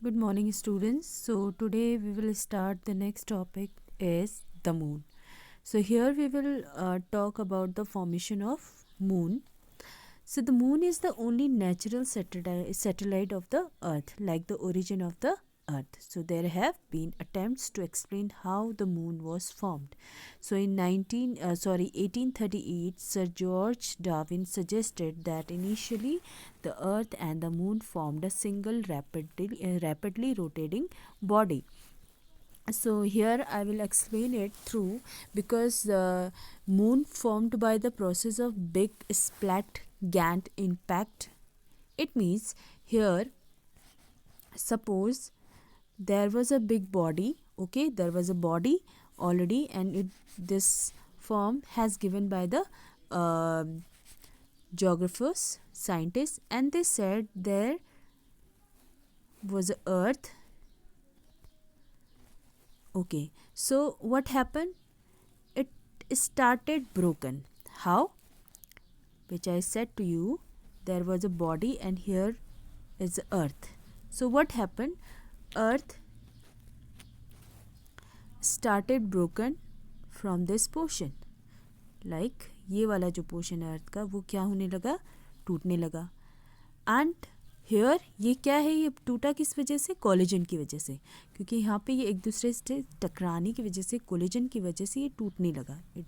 Good morning, students. So today we will start the next topic is the moon. So here we will talk about the formation of moon. So the moon is the only natural satellite of the earth, like the origin of the earth. So there have been attempts to explain how the moon was formed. So in 1838, Sir George Darwin suggested that initially the earth and the moon formed a single rapidly rotating body. So here I will explain it through, because the moon formed by the process of big splat Gantt impact. It means here, suppose there was a big body, okay, there was a body already, and this form has given by the uh, geographers, scientists, and they said there was a earth. Okay, so what happened? It started broken. How? Which I said to you, there was a body and here is earth. So what happened? Earth started broken from this portion. Like ये वाला जो portion है अर्थ का, वो क्या होने लगा? टूटने लगा. एंड हेयर ये क्या है? ये टूटा किस वजह से? कोलिजन की वजह से, क्योंकि यहाँ पे ये एक दूसरे से टकराने की वजह से, कोलिजन की वजह से ये टूटने लगा. It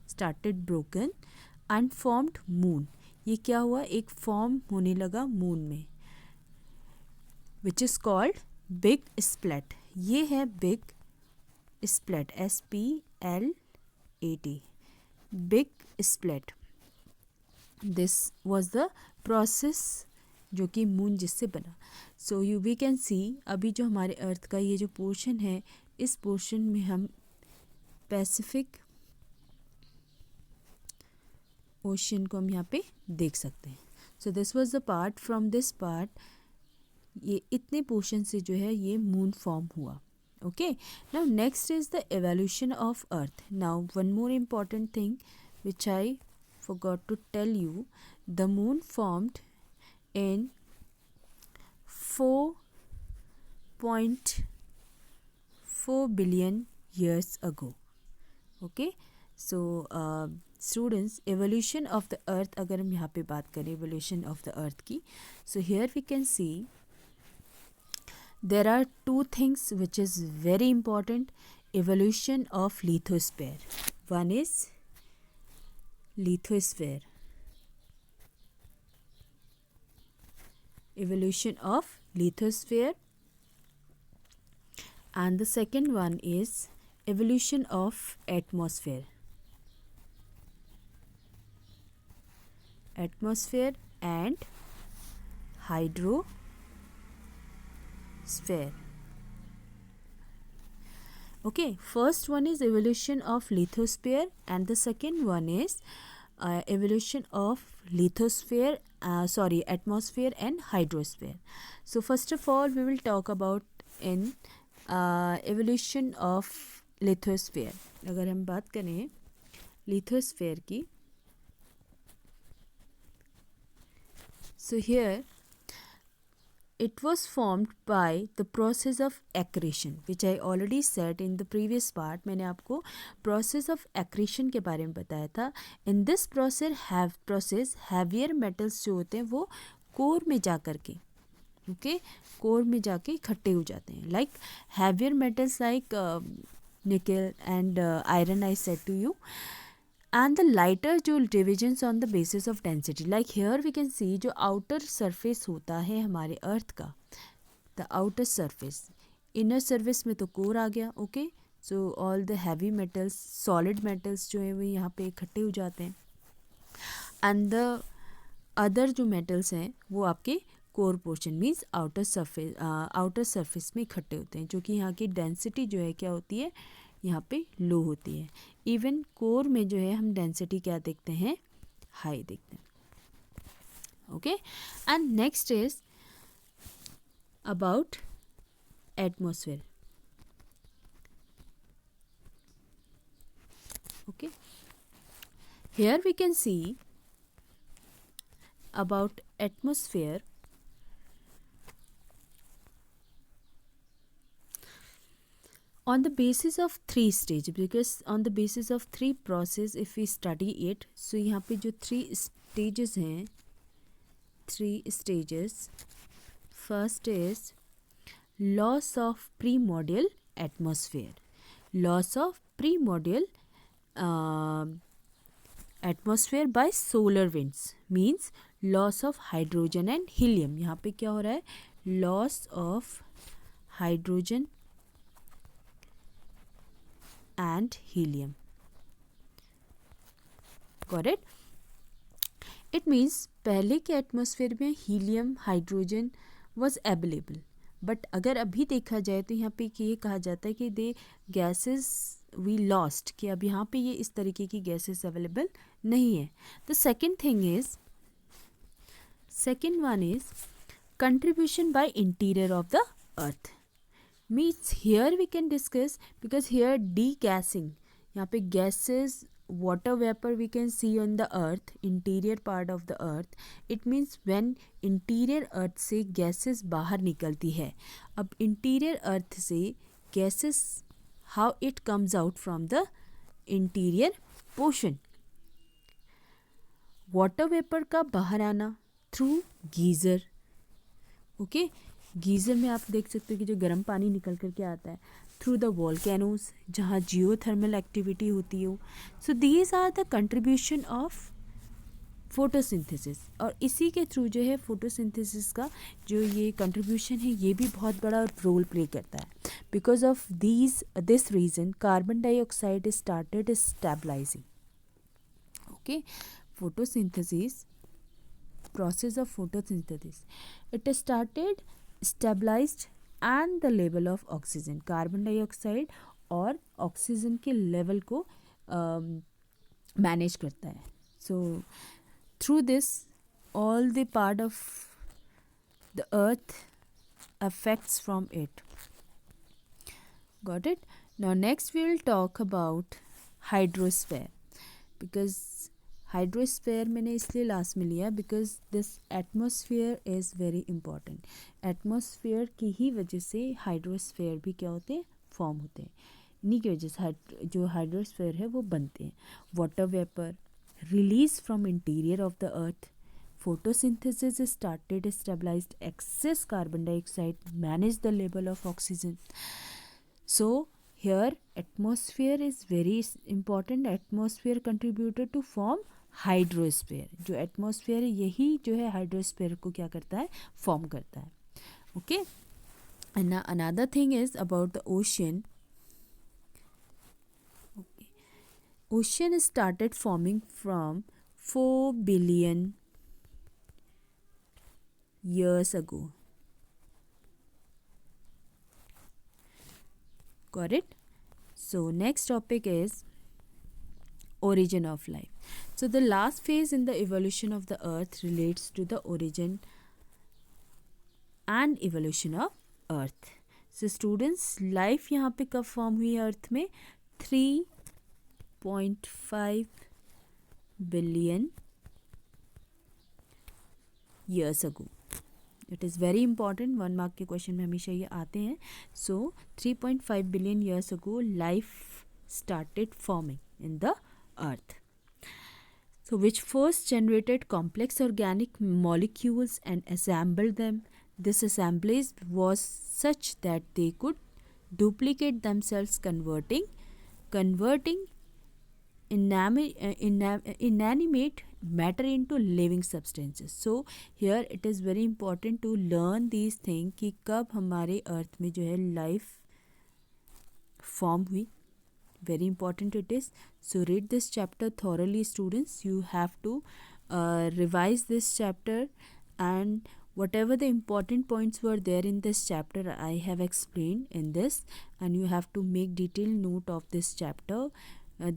started broken and formed moon. ये क्या हुआ? एक फॉर्म होने लगा मून में, which is called big splat. ये है big splat, SPLAT, big splat. This was the process जो कि मून जिससे बना. So you we can see, अभी जो हमारे अर्थ का ये जो पोर्शन है, इस पोर्शन में हम पैसिफिक ओशन को हम यहाँ पे देख सकते हैं. So this was the part, from this part, ये इतने पोर्शन से जो है ये मून फॉर्म हुआ. Okay, now next is the evolution of earth. Now one more important thing which I forgot to tell you, the moon formed in 4.4 billion years ago. Okay, so students, evolution of the earth, अगर हम यहाँ पे बात करें evolution of the earth की, so here we can see there are two things which is very important. Evolution of lithosphere. One is lithosphere. Evolution of lithosphere. And the second one is evolution of atmosphere. Atmosphere and hydrosphere. Okay, first one is evolution of lithosphere and the second one is evolution of atmosphere and hydrosphere. So first of all we will talk about in evolution of lithosphere. अगर हम बात करें lithosphere की, so here it was formed by the process of accretion, which I already said in the previous part. मैंने आपको process of accretion के बारे में बताया था. In this process heavier metals जो होते हैं वो कोर में जा कर के, okay, कोर में जाके इकट्ठे हो जाते हैं. Like heavier metals like nickel and iron I said to you, and the lighter जो divisions on the basis of density. Like here we can see जो outer surface होता है हमारे अर्थ का, the outer surface, inner surface में तो core आ गया. Okay, so all the heavy metals, solid metals जो है वो यहाँ पे इकट्ठे हो जाते हैं, एंड द अदर जो मेटल्स हैं वो आपके core portion means outer surface में इकट्ठे होते हैं, जो कि यहाँ की डेंसिटी जो है क्या होती है, यहाँ पे लो होती है. इवन कोर में जो है हम डेंसिटी क्या देखते हैं, हाई देखते हैं. Okay, and next is about atmosphere. Okay, here we can see about atmosphere. on the basis of three stages, because on the basis of three process if we study it, so यहाँ पे जो three stages हैं, three stages, first is loss of primordial atmosphere. Loss of primordial atmosphere by solar winds means loss of hydrogen and helium. यहाँ पे क्या हो रहा है, loss of hydrogen and helium. Got it? It means पहले के atmosphere में helium hydrogen was available, but अगर अभी देखा जाए तो यहाँ पे ये कहा जाता है कि दे गैसेस वी लॉस्ट, कि अब यहाँ पे ये इस तरीके की गैसेस अवेलेबल नहीं है. The second one is contribution by interior of the earth. Means here we can discuss, because here degassing, यहाँ पे gases water vapor we can see on the earth, interior part of the earth. It means when interior earth से gases बाहर निकलती है. अब interior earth से gases how it comes out from the interior portion. water vapor का बाहर आना through geyser. Okay, geyser में आप देख सकते हो कि जो गर्म पानी निकल करके आता है थ्रू द वॉल्केनोज, जहाँ जियोथर्मल एक्टिविटी होती हो. So these are the contribution of photosynthesis. और इसी के थ्रू जो है फोटोसिंथेसिस का जो ये कंट्रीब्यूशन है ये भी बहुत बड़ा रोल प्ले करता है. Because of this reason carbon dioxide started stabilising. Okay, photosynthesis, process of photosynthesis, it started stabilized and the level of oxygen, carbon dioxide और ऑक्सीजन के लेवल को मैनेज करता है. So through this all the part of the earth affects from it. Got it? Now next we will talk about hydrosphere, because hydrosphere मैंने इसलिए last में लिया because this atmosphere is very important. Atmosphere की ही वजह से hydrosphere भी क्या होते हैं, फॉर्म होते हैं. इन्हीं की वजह से जो हाइड्रोस्फेयर है वो बनते हैं. Water vapour release from interior of the earth, photosynthesis started stabilised excess carbon dioxide, manage the level of oxygen. So here atmosphere is very important. Atmosphere contributed to form hydrosphere. जो atmosphere है यही जो है hydrosphere को क्या करता है, form करता है. Okay, and another thing is about the ocean. Ocean started forming from 4 billion years ago. Got it? So next topic is origin of life. So the last phase in the evolution of the earth relates to the origin and evolution of earth. So students, life यहाँ पे कब form हुई अर्थ में, 3.5 billion years ago. It is very important, 1 mark के question में हमेशा ये आते हैं. सो 3.5 billion years ago life started forming in the earth. So which first generated complex organic molecules and assembled them. This assemblage was such that they could duplicate themselves, converting inanimate matter into living substances. So here it is very important to learn these things कि कब हमारे अर्थ में जो है life form हुई. very important it is. So read this chapter thoroughly students. You have to revise this chapter, and whatever the important points were there in this chapter I have explained in this, and you have to make detailed note of this chapter.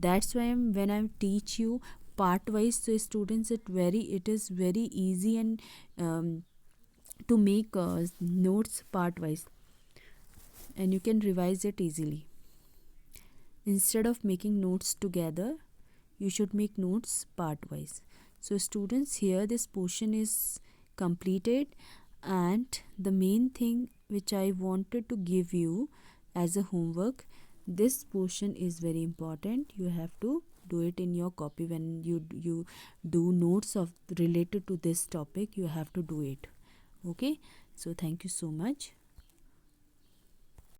That's why when I teach you part wise, so students it is very easy and to make notes part wise, and you can revise it easily. Instead of making notes together, you should make notes part wise. So students, here this portion is completed, and the main thing which I wanted to give you as a homework, this portion is very important. You have to do it in your copy. When you do notes of related to this topic, you have to do it. Okay, so thank you so much.